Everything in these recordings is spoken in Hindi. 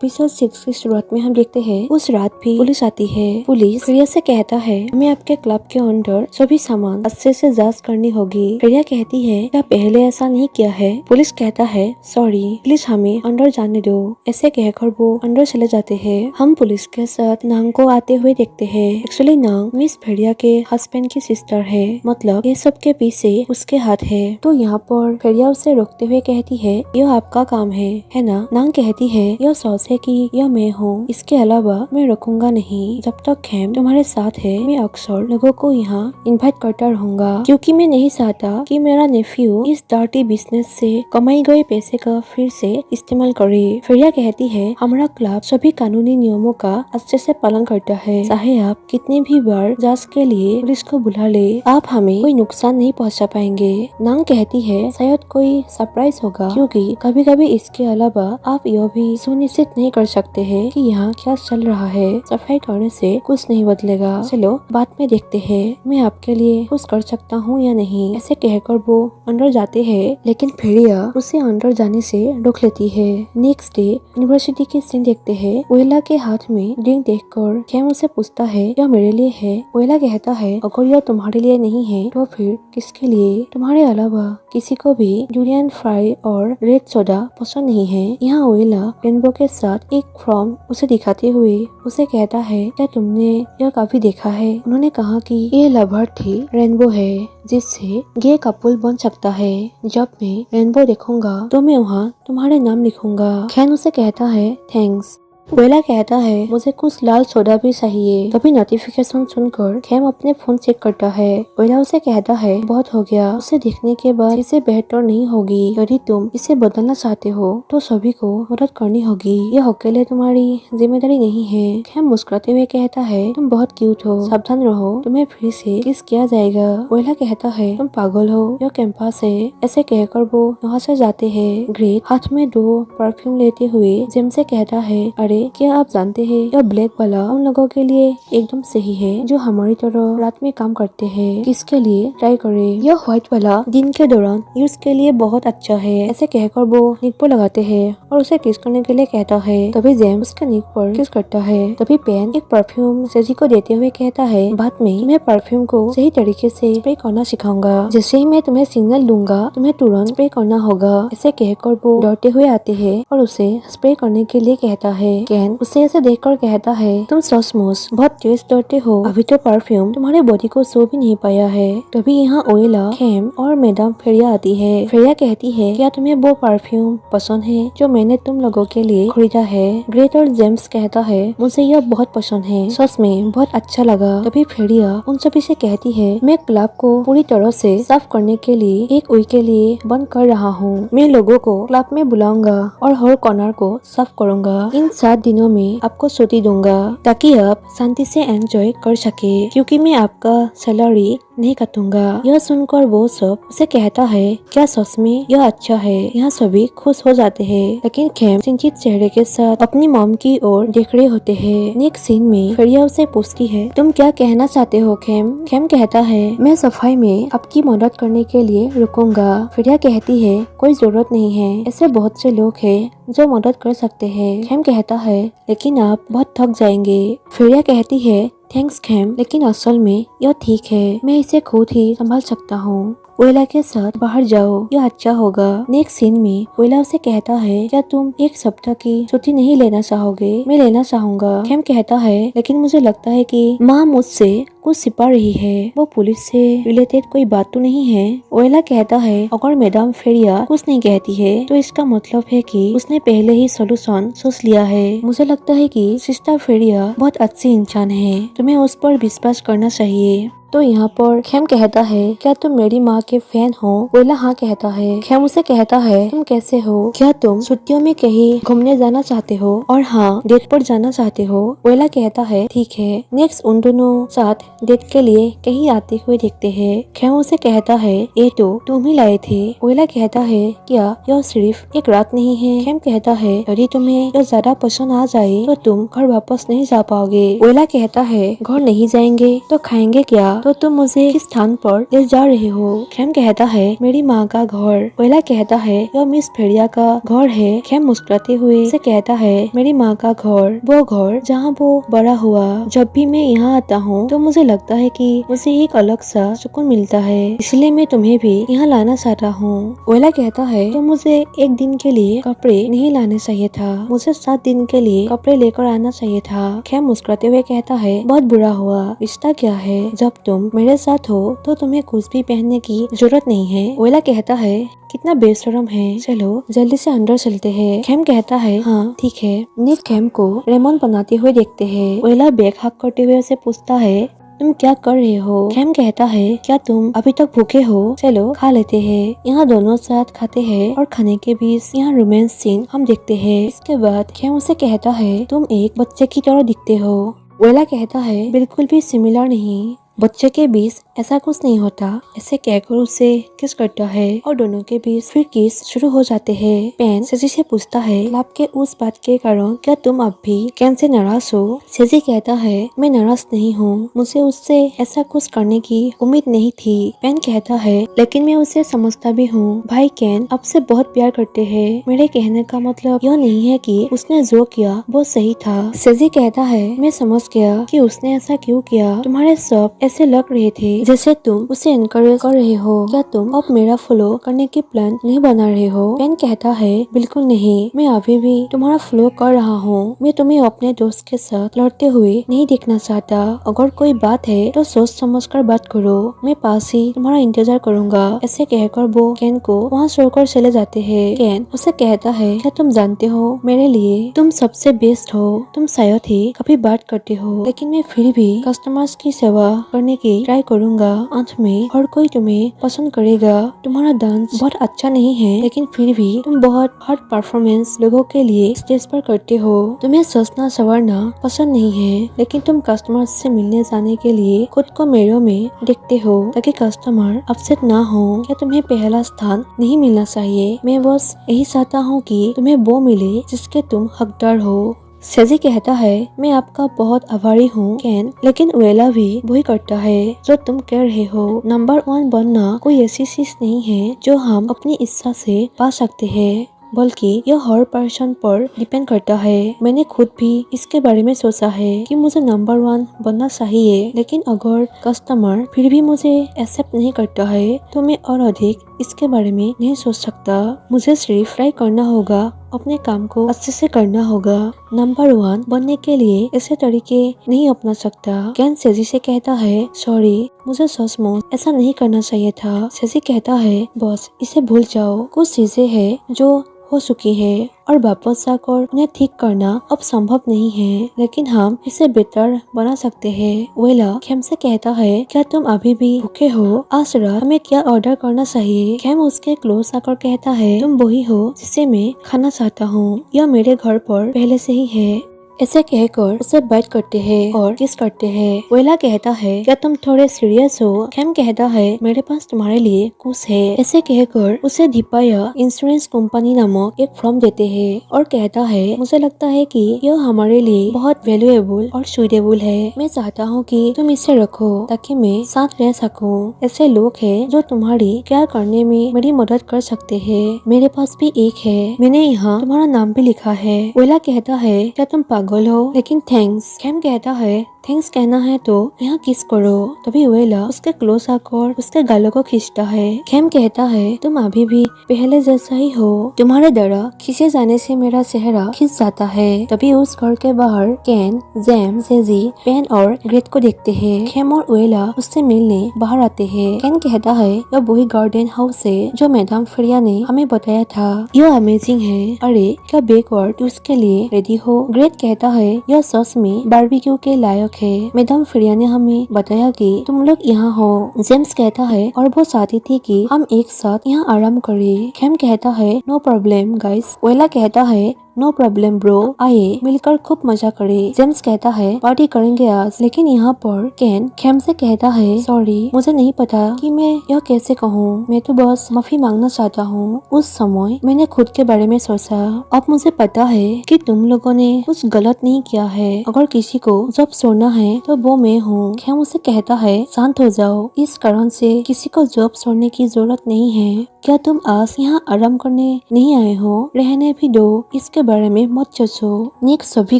एपिसोड 6 की शुरुआत में हम देखते हैं उस रात भी पुलिस आती है। पुलिस फेरिया से कहता है हमें आपके क्लब के अंदर सभी सामान अच्छे से जांच करनी होगी। फेरिया कहती है क्या पहले ऐसा नहीं किया है। पुलिस कहता है सॉरी प्लीज हमें अंदर जाने दो। ऐसे कहकर वो अंदर चले जाते हैं। हम पुलिस के साथ नांग को आते हुए देखते हैं। एक्चुअली नांग मिस फेरिया के हस्बैंड की सिस्टर है, मतलब ये सब के पीछे उसके हाथ है। तो यहाँ पर फेरिया उसे रोकते हुए कहती है यह आपका काम है ना। नांग कहती है यह सॉस है कि यह मैं हूँ, इसके अलावा मैं रखूंगा नहीं। जब तक खेम तुम्हारे साथ है मैं अक्सर लोगों को यहाँ इनवाइट करता रहूंगा, क्योंकि मैं नहीं चाहता कि मेरा नेफ्यू इस डार्टी बिजनेस से कमाई गए पैसे का फिर से इस्तेमाल करे। फेरिया कहती है हमारा क्लब सभी कानूनी नियमों का अच्छे से पालन करता है, चाहे आप कितनी भी बार जांच के लिए पुलिस को बुला ले, आप हमें कोई नुकसान नहीं पहुँचा पाएंगे। नांग कहती है शायद कोई सरप्राइज होगा, क्योंकि कभी कभी इसके अलावा आप यह भी सुनिश्चित नहीं कर सकते हैं कि यहाँ क्या चल रहा है। सफाई करने से कुछ नहीं बदलेगा, चलो बाद में देखते हैं मैं आपके लिए कुछ कर सकता हूँ या नहीं। ऐसे कहकर वो अंदर जाते हैं, लेकिन फेरिया उसे अंदर जाने से रोक लेती है। नेक्स्ट डे यूनिवर्सिटी के सीन देखते हैं। ओएला के हाथ में ड्रिंक देखकर खेम उसे पूछता है यह मेरे लिए है। ओएला कहता है अगर यह तुम्हारे लिए नहीं है तो फिर किसके लिए। तुम्हारे अलावा किसी को भी डुरियन फ्राई और रेड सोडा पसंद नहीं है। यहाँ ओएला रेनबो के साथ एक फॉर्म उसे दिखाते हुए उसे कहता है क्या तुमने यह काफी देखा है। उन्होंने कहा कि ये लाभार्थी रेनबो है जिससे गे कपल बन सकता है। जब मैं रेनबो देखूंगा तो मैं वहाँ तुम्हारे नाम लिखूंगा। खैन उसे कहता है थैंक्स। ओएला कहता है मुझे कुछ लाल सोडा भी चाहिए। तभी नोटिफिकेशन सुनकर खेम अपने फोन चेक करता है। ओएला उसे कहता है बहुत हो गया, उसे देखने के बाद इसे बेहतर नहीं होगी। यदि तुम इसे बदलना चाहते हो तो सभी को मदद करनी होगी, यह अकेले तुम्हारी जिम्मेदारी नहीं है। खेम मुस्कुराते हुए कहता है तुम बहुत क्यूट हो, सावधान रहो, तुम्हें फिर से किस किया जाएगा। ओएला कहता है तुम पागल हो, यह कैंपस है। ऐसे कहकर वो वहाँ से जाते हैं। ग्रेट हाथ में 2 परफ्यूम लेते हुए जेम से कहता है अरे क्या आप जानते हैं यह ब्लैक वाला उन लोगों के लिए एकदम सही है जो हमारी तरह रात में काम करते हैं। किसके लिए ट्राई करें। यह व्हाइट वाला दिन के दौरान यूज के लिए बहुत अच्छा है। ऐसे कहकर वो निक पर लगाते हैं और उसे किस करने के लिए कहता है। तभी जेम उसके निक पर किस करता है। तभी पेन एक परफ्यूम सेजी को देते हुए कहता है बाद में मैं परफ्यूम को सही तरीके से स्प्रे करना सिखाऊंगा, जैसे ही मैं तुम्हें सिग्नल दूंगा तुम्हें तुरंत स्प्रे करना होगा। ऐसे कहकर वो डरते हुए आते हैं और उसे स्प्रे करने के लिए कहता है। कैन उसे ऐसे देखकर कहता है तुम सचमुच बहुत तेज डरते हो, अभी तो परफ्यूम तुम्हारे बॉडी को सो भी नहीं पाया है। तभी यहाँ ओएला खेम और मैडम फेरिया आती है। फेरिया कहती है क्या तुम्हें वो परफ्यूम पसंद है जो मैंने तुम लोगों के लिए खरीदा है। ग्रेट और जेम्स कहता है मुझे यह बहुत पसंद है, सच में बहुत अच्छा लगा। तभी फेरिया उन सभी से कहती है मैं क्लब को पूरी तरह से साफ करने के लिए एक वीक के लिए बंद कर रहा हूँ। मैं लोगों को क्लब में बुलाऊंगा और हर कॉर्नर को साफ करूंगा। इन 7 दिनों में आपको छुट्टी दूंगा ताकि आप शांति से एंजॉय कर सके, क्योंकि मैं आपका सैलरी नहीं काटूंगा। यह सुनकर वो सब उसे कहता है क्या सच में यह अच्छा है। यहाँ सभी खुश हो जाते हैं, लेकिन खेम चिंतित चेहरे के साथ अपनी मॉम की ओर देख रहे होते हैं। नेक्स्ट सीन में फेरिया उसे पूछती है तुम क्या कहना चाहते हो खेम। खेम कहता है मैं सफाई में आपकी मदद करने के लिए रुकूंगा। फेरिया कहती है कोई जरूरत नहीं है, ऐसे बहुत से लोग हैं जो मदद कर सकते हैं। खेम कहता है लेकिन आप बहुत थक जाएंगे। फेरिया कहती है थैंक्स खेम, लेकिन असल में यह ठीक है, मैं इसे खुद ही संभाल सकता हूँ। ओएला के साथ बाहर जाओ, यह अच्छा होगा। नेक्स्ट सीन में ओएला उसे कहता है क्या तुम एक सप्ताह की छुट्टी नहीं लेना चाहोगे। मैं लेना चाहूंगा। खेम कहता है लेकिन मुझे लगता है कि माँ मुझसे कुछ छिपा रही है, वो पुलिस से रिलेटेड कोई बात तो नहीं है। ओएला कहता है अगर मैडम फेरिया कुछ नहीं कहती है तो इसका मतलब है कि उसने पहले ही सोल्यूशन सोच लिया है। मुझे लगता है कि सिस्टर फेरिया बहुत अच्छी इंसान है, तुम्हें उस पर विश्वास करना चाहिए। तो यहाँ पर खेम कहता है क्या तुम मेरी माँ के फैन हो। ओएला हाँ कहता है। खेम उसे कहता है तुम कैसे हो, क्या तुम छुट्टियों में कहीं घूमने जाना चाहते हो और हाँ डेट पर जाना चाहते हो। ओएला कहता है ठीक है। नेक्स्ट उन दोनों साथ डेट के लिए कहीं आते हुए देखते हैं। खेम उसे कहता है ये तो तुम ही लाए थे। ओएला कहता है क्या यह सिर्फ एक रात नहीं है। खेम कहता है यदि तुम्हें यह ज्यादा पसंद आ जाए तो तुम घर वापस नहीं जा पाओगे। ओएला कहता है घर नहीं जाएंगे तो खाएंगे क्या। तो तुम मुझे किस स्थान पर ले जा रहे हो? खेम कहता है मेरी माँ का घर। वेला कहता है यह मिस फेरिया का घर है। खेम मुस्कुराते हुए से कहता है मेरी माँ का घर, वो घर जहाँ वो बड़ा हुआ। जब भी मैं यहाँ आता हूँ तो मुझे लगता है कि मुझे एक अलग सा सुकून मिलता है, इसलिए मैं तुम्हें भी यहाँ लाना चाहता हूँ। वेला कहता है तो मुझे एक दिन के लिए कपड़े नहीं लाने चाहिए था, मुझे 7 दिन के लिए कपड़े लेकर आना चाहिए था। खेम मुस्कुराते हुए कहता है बहुत बुरा हुआ, रिश्ता क्या है, जब तुम मेरे साथ हो तो तुम्हें कुछ भी पहनने की जरूरत नहीं है। वेला कहता है कितना बेशरम है, चलो जल्दी से अंदर चलते हैं। खेम कहता है हाँ ठीक है। नीत खेम को रेमन बनाते हुए देखते हैं। वेला बैग हक करते हुए उसे पूछता है तुम क्या कर रहे हो? खेम कहता है क्या तुम अभी तक भूखे हो? चलो खा लेते हैं। यहाँ दोनों साथ खाते हैं और खाने के बीच यहाँ रोमांस सीन हम देखते हैं। इसके बाद खेम उसे कहता है तुम एक बच्चे की तरह दिखते हो। वेला कहता है बिल्कुल भी सिमिलर नहीं, बच्चे के बीच ऐसा कुछ नहीं होता। ऐसे कहकर उसे किस करता है और दोनों के बीच फिर किस शुरू हो जाते हैं। पेन सेजी से पूछता है क्लब के उस बात के कारण क्या तुम अब भी कैन से नाराज हो? सेजी कहता है मैं नाराज नहीं हूँ, मुझे उससे ऐसा कुछ करने की उम्मीद नहीं थी। पेन कहता है लेकिन मैं उसे समझता भी हूँ। भाई कैन आपसे बहुत प्यार करते हैं। मेरे कहने का मतलब यह नहीं है कि उसने जो किया वो सही था। सेजी कहता है मैं समझ गया कि उसने ऐसा क्यों किया। तुम्हारे सब ऐसे लग रहे थे जैसे तुम उसे एनकरेज कर रहे हो। क्या तुम अब मेरा फॉलो करने की प्लान नहीं बना रहे हो? पेन कहता है बिल्कुल नहीं, मैं अभी भी तुम्हारा फॉलो कर रहा हूँ। मैं तुम्हें अपने दोस्त के साथ लड़ते हुए नहीं देखना चाहता। अगर कोई बात है तो सोच समझ कर बात करो, मैं पास ही तुम्हारा इंतजार करूंगा। ऐसे कहकर वो कैन को वहाँ छोड़कर चले जाते हैं। कैन उसे कहता है क्या तुम जानते हो मेरे लिए तुम सबसे बेस्ट हो। तुम शायद ही कभी बात करते हो लेकिन मैं फिर भी कस्टमर्स की सेवा करने की ट्राई करूंगा। अंत में हर कोई तुम्हें पसंद करेगा। तुम्हारा डांस बहुत अच्छा नहीं है लेकिन फिर भी तुम बहुत हार्ड परफॉर्मेंस लोगों के लिए स्टेज पर करते हो। तुम्हें सजना संवरना पसंद नहीं है लेकिन तुम कस्टमर से मिलने जाने के लिए खुद को मिरर में देखते हो ताकि कस्टमर अपसेट ना हो। क्या तुम्हें पहला स्थान नहीं मिलना चाहिए? मैं बस यही चाहता हूँ कि तुम्हें वो मिले जिसके तुम हकदार हो। सेजी कहता है मैं आपका बहुत आभारी हूँ कैन, लेकिन वेला भी वही करता है जो तुम कह रहे हो। नंबर 1 बनना कोई ऐसी चीज नहीं है जो हम अपनी इच्छा से पा सकते हैं, बल्कि यह हर पर्सन पर डिपेंड करता है। मैंने खुद भी इसके बारे में सोचा है कि मुझे नंबर 1 बनना चाहिए, लेकिन अगर कस्टमर फिर भी मुझे एक्सेप्ट नहीं करता है तो मैं और अधिक इसके बारे में नहीं सोच सकता। मुझे सिर्फ ट्राई करना होगा, अपने काम को अच्छे से करना होगा। नंबर 1 बनने के लिए ऐसे तरीके नहीं अपना सकता। कैन सेजी से कहता है सॉरी, मुझे सचमुच ऐसा नहीं करना चाहिए था। सेजी कहता है बस इसे भूल जाओ। कुछ चीजें हैं जो हो चुकी है और वापस जाकर उन्हें ठीक करना अब संभव नहीं है, लेकिन हम इसे बेहतर बना सकते हैं। वेला खेम से कहता है क्या तुम अभी भी भूखे हो? आज रात हमें क्या ऑर्डर करना चाहिए? खेम उसके क्लोज आकर कहता है तुम वही हो जिसे मैं खाना चाहता हूँ, यह मेरे घर पर पहले से ही है। ऐसे कहकर उसे बाइट करते हैं और किस करते हैं। वेला कहता है क्या तुम थोड़े सीरियस हो? खेम कहता है मेरे पास तुम्हारे लिए कुछ है। ऐसे कहकर उसे दीपाया इंश्योरेंस कंपनी नामक एक फॉर्म देते हैं और कहता है मुझे लगता है कि यह हमारे लिए बहुत वैल्यूएबल और सुटेबल है। मैं चाहता हूँ कि तुम इसे रखो ताकि मैं साथ रह सकूँ। ऐसे लोग हैं जो तुम्हारी केयर करने में मेरी मदद कर सकते हैं। मेरे पास भी एक है, मैंने यहाँ तुम्हारा नाम भी लिखा है। वेला कहता है क्या तुम पागल हो? लेकिन थैंक्स। खेम कहता है थैंक्स कहना है तो यहाँ किस करो। तभी वेला उसके क्लोज आकर उसके गालों को खींचता है। खेम कहता है तुम अभी भी पहले जैसा ही हो, तुम्हारे द्वारा खींचे जाने से मेरा चेहरा खींच जाता है। तभी उस घर के बाहर कैन, जेम, सेजी, पेन और ग्रेट को देखते हैं। खेम और वेला उससे मिलने बाहर आते हैं। कैन कहता है यह वही गार्डन हाउस है जो मैडम फेरिया ने हमें बताया था, यह अमेजिंग है। अरे क्या बैकवर्ड उसके लिए रेडी हो? ग्रेट कहता है यह सच में बारबेक्यू के लायक है। मैडम फेरिया ने हमें बताया कि तुम लोग यहाँ हो। जेम्स कहता है और वो चाहती थी कि हम एक साथ यहाँ आराम करें। खेम कहता है नो प्रॉब्लम गाइस। वेला कहता है नो प्रॉब्लम ब्रो, आइए मिलकर खूब मजा करे। जेम्स कहता है पार्टी करेंगे आज, लेकिन यहाँ पर केन खेम से कहता है सॉरी, मुझे नहीं पता कि मैं यह कैसे कहूँ, मैं तो बस माफी मांगना चाहता हूँ। उस समय मैंने खुद के बारे में सोचा, अब मुझे पता है कि तुम लोगों ने कुछ गलत नहीं किया है। अगर किसी को जॉब छोड़ना है तो वो मैं हूँ। खेम उसे कहता है शांत हो जाओ, इस कारण से किसी को जॉब छोड़ने की जरूरत नहीं है। क्या तुम आज यहाँ आराम करने नहीं आए हो? रहने भी दो, इसके बारे में मत सोचो। निक सभी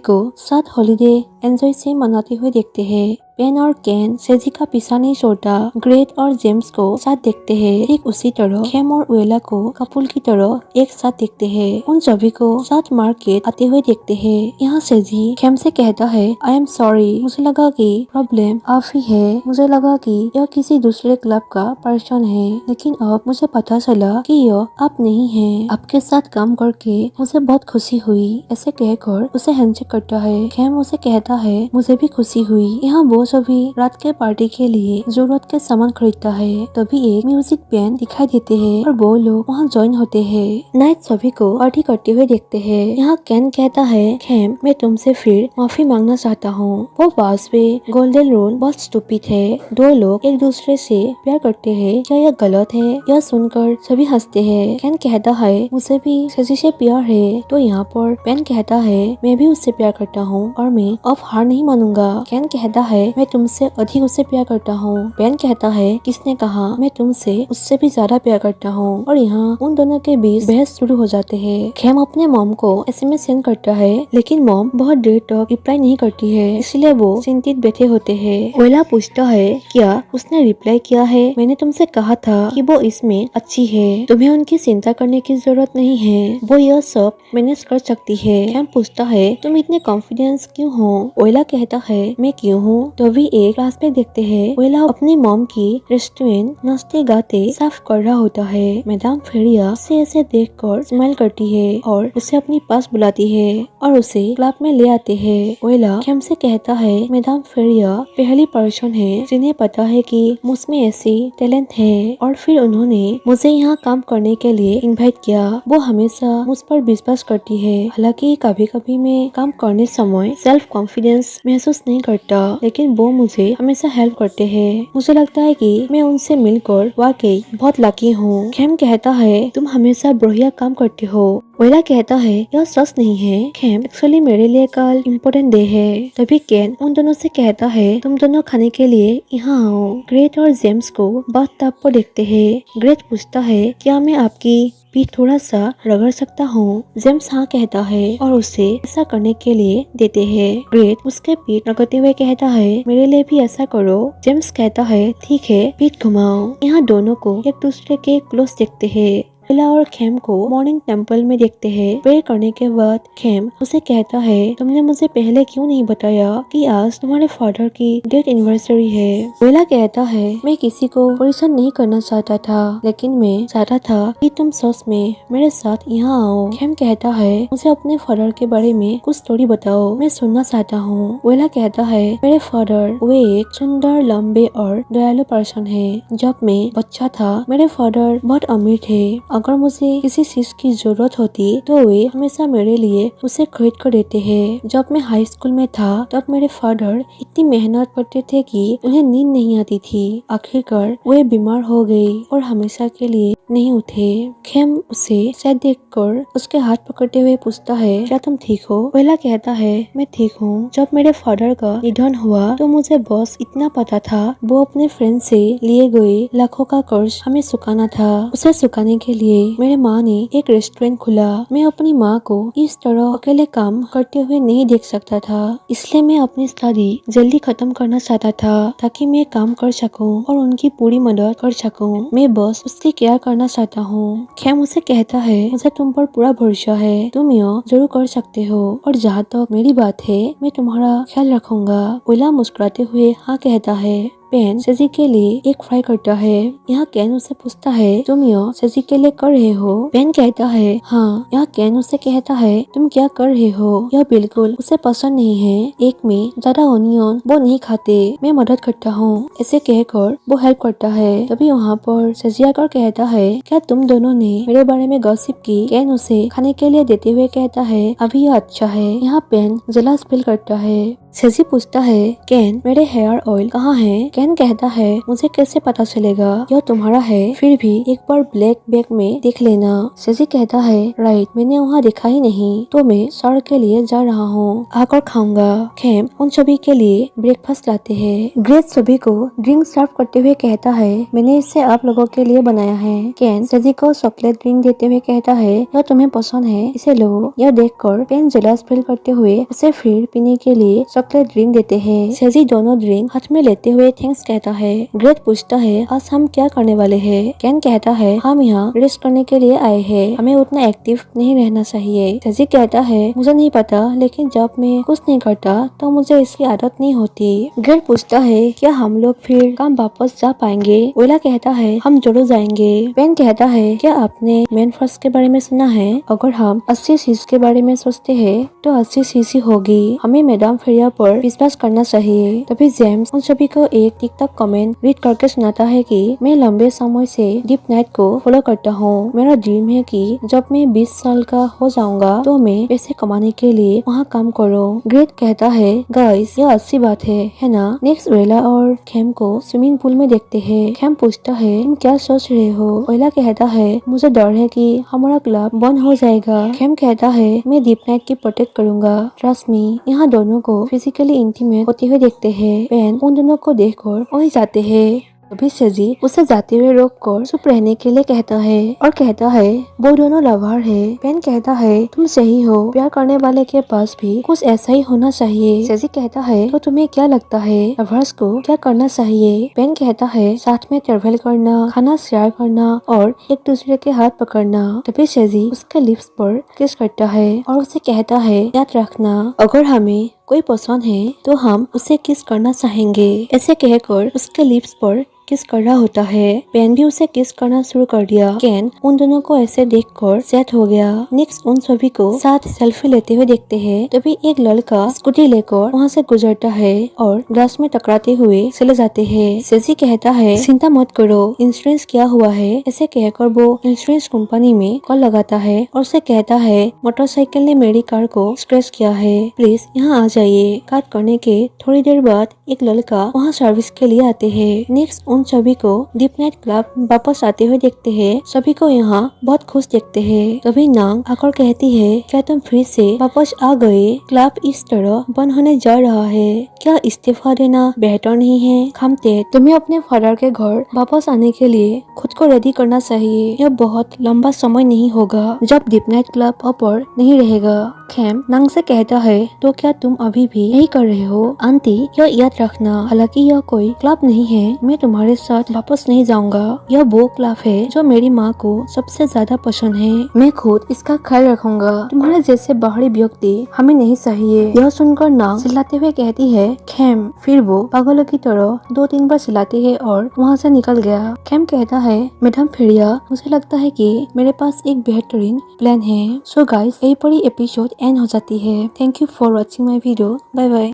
को साथ हॉलिडे एंजॉय से मनाते हुए देखते हैं। पेन और केन सेजी का पीछा नहीं छोड़ता, ग्रेट और जेम्स को साथ देखते हैं। ठीक उसी तरह खेम और उएला को कपूल की तरह एक साथ देखते हैं। उन सभी को साथ मार्केट आते हुए देखते हैं। यहाँ सेजी खेम से कहता है आई एम सॉरी, मुझे लगा कि प्रॉब्लम आप ही है। मुझे लगा कि यह किसी दूसरे क्लब का पर्सन है, लेकिन अब मुझे पता चला कि यह आप नहीं है। आपके साथ काम करके मुझे बहुत खुशी हुई। ऐसे कहकर उसे हैंडशेक करता है। खेम उसे कहता है मुझे भी खुशी हुई। यहाँ वो सभी रात के पार्टी के लिए जरूरत के सामान खरीदता है। तभी एक म्यूजिक बैंड दिखाई देते हैं और वो लोग वहाँ ज्वाइन होते हैं। नाइट सभी को पार्टी करते हुए देखते हैं। यहाँ कैन कहता है खेम मैं तुमसे फिर माफी मांगना चाहता हूँ। वो बात में गोल्डन रूल बहुत स्टूपिड है। दो लोग एक दूसरे से प्यार करते हैं, क्या यह गलत है? यह सुनकर सभी हंसते हैं। कैन कहता है मुझे भी सजी से प्यार है। तो यहाँ पर पेन कहता है मैं भी उससे प्यार करता हूँ और मैं अब हार नहीं मानूंगा। कैन कहता है मैं तुमसे अधिक उससे प्यार करता हूँ। पेन कहता है किसने कहा? मैं तुमसे उससे भी ज्यादा प्यार करता हूँ। और यहाँ उन दोनों के बीच बहस शुरू हो जाते हैं। खेम अपने मॉम को एसएमएस सेंड करता है, लेकिन मॉम बहुत देर तक रिप्लाई नहीं करती है, इसलिए वो चिंतित बैठे होते हैं। ओला पूछता है क्या उसने रिप्लाई किया है? मैंने तुमसे कहा था कि वो इसमें अच्छी है, तुम्हें उनकी चिंता करने की जरूरत नहीं है, वो यह सब मैनेज कर सकती है। खेम पूछता है तुम इतने कॉन्फिडेंस क्यों हो? ओला कहता है मैं क्यों हूँ? तभी एक क्लास में देखते हैं ओला अपनी मॉम की रेस्टोरेंट नाचते गाते साफ कर रहा होता है। मैडम फेरिया उसे ऐसे देखकर स्माइल करती है और उसे अपनी पास बुलाती है और उसे क्लब में ले आते हैं। ओला खेम से कहता है मैडम फेरिया पहली पर्सन है जिन्हें पता है कि मुझमें ऐसी टैलेंट है और फिर उन्होंने मुझे यहाँ काम करने के लिए इनवाइट किया। वो हमेशा मुझ पर विश्वास करती है। हालांकि कभी कभी मैं काम करने समय सेल्फ कॉन्फिडेंस महसूस नहीं करता, लेकिन वो मुझे हमेशा हेल्प करते हैं। मुझे लगता है कि मैं उनसे मिलकर वाकई बहुत लकी हूँ। खेम कहता है तुम हमेशा बढ़िया काम करते हो। ओला कहता है यह सच नहीं है खेम, एक्चुअली मेरे लिए कल इम्पोर्टेंट डे है। तभी केन उन दोनों से कहता है तुम दोनों खाने के लिए यहाँ आओ। ग्रेट और जेम्स को बाथटब पर देखते हैं। ग्रेट पूछता है क्या मैं आपकी पीठ थोड़ा सा रगड़ सकता हूँ? जेम्स हाँ कहता है और उसे ऐसा करने के लिए देते हैं। ग्रेट उसके पीठ रगड़ते हुए कहता है मेरे लिए भी ऐसा करो। जेम्स कहता है ठीक है, पीठ घुमाओ। यहाँ दोनों को एक दूसरे के क्लोज देखते हैं। ओला और खेम को मॉर्निंग टेम्पल में देखते हैं। प्रेयर करने के बाद खेम उसे कहता है तुमने मुझे पहले क्यों नहीं बताया कि आज तुम्हारे फादर की डेथ एनिवर्सरी है? ओला कहता है मैं किसी को परेशान नहीं करना चाहता था, लेकिन मैं चाहता था कि तुम सच में मेरे साथ यहाँ आओ। खेम कहता है मुझे अपने फादर के बारे में कुछ स्टोरी बताओ, मैं सुनना चाहता हूँ। ओला कहता है मेरे फादर वे एक सुंदर, लंबे और दयालु पर्सन है। जब मैं बच्चा था मेरे फादर बहुत अमीर थे। अगर मुझे किसी चीज की जरूरत होती तो वे हमेशा मेरे लिए उसे खरीद कर देते हैं। जब मैं हाई स्कूल में था तब मेरे फादर इतनी मेहनत करते थे कि उन्हें नींद नहीं आती थी। आखिरकार वे बीमार हो गए और हमेशा के लिए नहीं उठे। खेम उसे शायद देखकर उसके हाथ पकड़ते हुए पूछता है क्या तुम ठीक हो? ओला कहता है मैं ठीक हूँ। जब मेरे फादर का निधन हुआ तो मुझे बस इतना पता था वो अपने फ्रेंड से लिए गए लाखों का कर्ज हमें चुकाना था। उसे चुकाने के लिए मेरे माँ ने एक रेस्टोरेंट खुला। मैं अपनी माँ को इस तरह अकेले काम करते हुए नहीं देख सकता था, इसलिए मैं अपनी स्टडी जल्दी खत्म करना चाहता था ताकि मैं काम कर सकूं और उनकी पूरी मदद कर सकूं। मैं बस उसकी केयर करना चाहता हूँ। खेम उसे कहता है मुझे तुम पर पूरा भरोसा है, तुम यह जरूर कर सकते हो और जहाँ तक मेरी बात है मैं तुम्हारा ख्याल रखूंगा। ओला मुस्कुराते हुए हाँ कहता है। पेन सेजी के लिए एक फ्राई करता है। यहाँ केन उसे पूछता है तुम यह सेजी के लिए कर रहे हो? पेन कहता है हाँ। यहाँ केन उसे कहता है तुम क्या कर रहे हो? यह बिल्कुल उसे पसंद नहीं है। एक में ज्यादा ओनियन वो नहीं खाते, मैं मदद करता हूँ। ऐसे कहकर वो हेल्प करता है। तभी वहाँ पर सेजी आकर कहता है क्या तुम दोनों ने मेरे बारे में गॉसिप की? केन उसे खाने के लिए देते हुए कहता है अभी यह अच्छा है। यहाँ पेन जलास फील करता है। सेजी पूछता है केन मेरे हेयर ऑयल कहाँ है? केन कहता है मुझे कैसे पता चलेगा, यह तुम्हारा है। फिर भी एक बार ब्लैक बैग में देख लेना। सेजी कहता है राइट, मैंने वहाँ देखा ही नहीं, तो मैं सर के लिए जा रहा हूँ, आकर खाऊंगा। खेम उन सभी के लिए ब्रेकफास्ट लाते हैं। ग्रेट सभी को ड्रिंक सर्व करते हुए कहता है मैंने इसे आप लोगों के लिए बनाया है। केन सेजी को चॉकलेट ड्रिंक देते हुए कहता है यह तुम्हें पसंद है, इसे लो। यह देखकर पेन जलास फील करते हुए उसे फिर पीने के लिए चॉकलेट ड्रिंक देते हैं। सेजी दोनों ड्रिंक हाथ में लेते हुए थैंक्स कहता है। ग्रेट पूछता है आज हम क्या करने वाले हैं? केन कहता है हम यहाँ रेस्ट करने के लिए आए हैं, हमें उतना एक्टिव नहीं रहना चाहिए। सेजी कहता है मुझे नहीं पता, लेकिन जब मैं कुछ नहीं करता तो मुझे इसकी आदत नहीं होती। ग्रेट पूछता है क्या हम लोग फिर काम वापस जा पाएंगे? ओला कहता है हम जरूर जाएंगे। पेन कहता है क्या आपने मेन फोर्स के बारे में सुना है? अगर हम 80 सीसी के बारे में सोचते हैं तो 80 सीसी होगी, हमें मैडम फेरिया पर विश्वास करना चाहिए। तभी जेम्स उन सभी को एक टिकटॉक कमेंट रीड करके सुनाता है कि मैं लंबे समय से डीप नाइट को फॉलो करता हूँ। मेरा ड्रीम है कि जब मैं 20 साल का हो जाऊंगा तो मैं पैसे कमाने के लिए वहाँ काम करूँ। ग्रेट कहता है गाइस यह अच्छी बात है ना? नेक्स्ट ओला और खेम को स्विमिंग पूल में देखते हैं। खेम पूछता है तुम क्या सोच रहे हो? ओला कहता है मुझे डर है कि हमारा क्लब बंद हो जाएगा। खेम कहता है मैं डीप नाइट की प्रोटेक्ट करूंगा, ट्रस्ट मी। यहाँ दोनों को फिजिकली इंटीमेट होते हुए देखते हैं। पेन उन दोनों को देखकर वहीं जाते हैं। तभी सेजी उसे जाते हुए रोक कर चुप रहने के लिए कहता है और कहता है वो दोनों लवर है। पेन कहता है तुम सही हो, प्यार करने वाले के पास भी कुछ ऐसा ही होना चाहिए। सेजी कहता है तो तुम्हें क्या लगता है लवर्स को क्या करना चाहिए? पेन कहता है साथ में ट्रेवल करना, खाना शेयर करना और एक दूसरे के हाथ पकड़ना। तभी सेजी उसके लिप्स पर किस करता है और उसे कहता है याद रखना अगर हमें कोई पसंद है तो हम उसे किस करना चाहेंगे। ऐसे कहकर उसके लिप्स पर किस कर रहा होता है। पेन भी उसे किस करना शुरू कर दिया। केन उन दोनों को ऐसे देखकर सेट हो गया। नेक्स्ट उन सभी को साथ सेल्फी लेते हुए देखते हैं। तभी एक लड़का स्कूटी लेकर वहाँ से गुजरता है और ग्लास में टकराते हुए चले जाते हैं। सेजी कहता है चिंता मत करो, इंश्योरेंस किया हुआ है। ऐसे कहकर वो इंश्योरेंस कंपनी में कॉल लगाता है और उसे कहता है मोटरसाइकिल ने मेरी कार को स्क्रैच किया है, प्लीज यहाँ आ जाइए। काट करने के थोड़ी देर बाद एक लड़का वहाँ सर्विस के लिए आते हैं। नेक्स्ट उन सभी को डीप नाइट क्लब वापस आते हुए देखते हैं। सभी को यहाँ बहुत खुश देखते हैं। तभी नांग आकर कहती है क्या तुम फिर से वापस आ गए? क्लब इस तरह बंद होने जा रहा है, क्या इस्तीफा देना बेहतर नहीं है? खमते तुम्हें अपने फादर के घर वापस आने के लिए खुद को रेडी करना चाहिए। यह बहुत लंबा समय नहीं होगा जब डीप नाइट क्लब ओपन नहीं रहेगा। खेम नांग से कहता है तो क्या तुम अभी भी यही कर रहे हो? आंटी यह याद रखना, हालांकि यह कोई क्लब नहीं है, मैं तुम्हारे साथ वापस नहीं जाऊंगा। यह वो क्लब है जो मेरी माँ को सबसे ज्यादा पसंद है, मैं खुद इसका ख्याल रखूंगा। तुम्हारे जैसे बाहरी व्यक्ति हमें नहीं चाहिए। यह सुनकर नांग चिल्लाते हुए कहती है खेम। फिर वो पागलों की तरह 2-3 बार चिल्लाती है और वहाँ से निकल गया। खेम कहता है मैडम फेरिया, मुझे लगता है कि मेरे पास एक बेहतरीन प्लान है। सो गाइस यही पर एपिसोड एंड हो जाती है। Thank you for watching my video. Bye bye.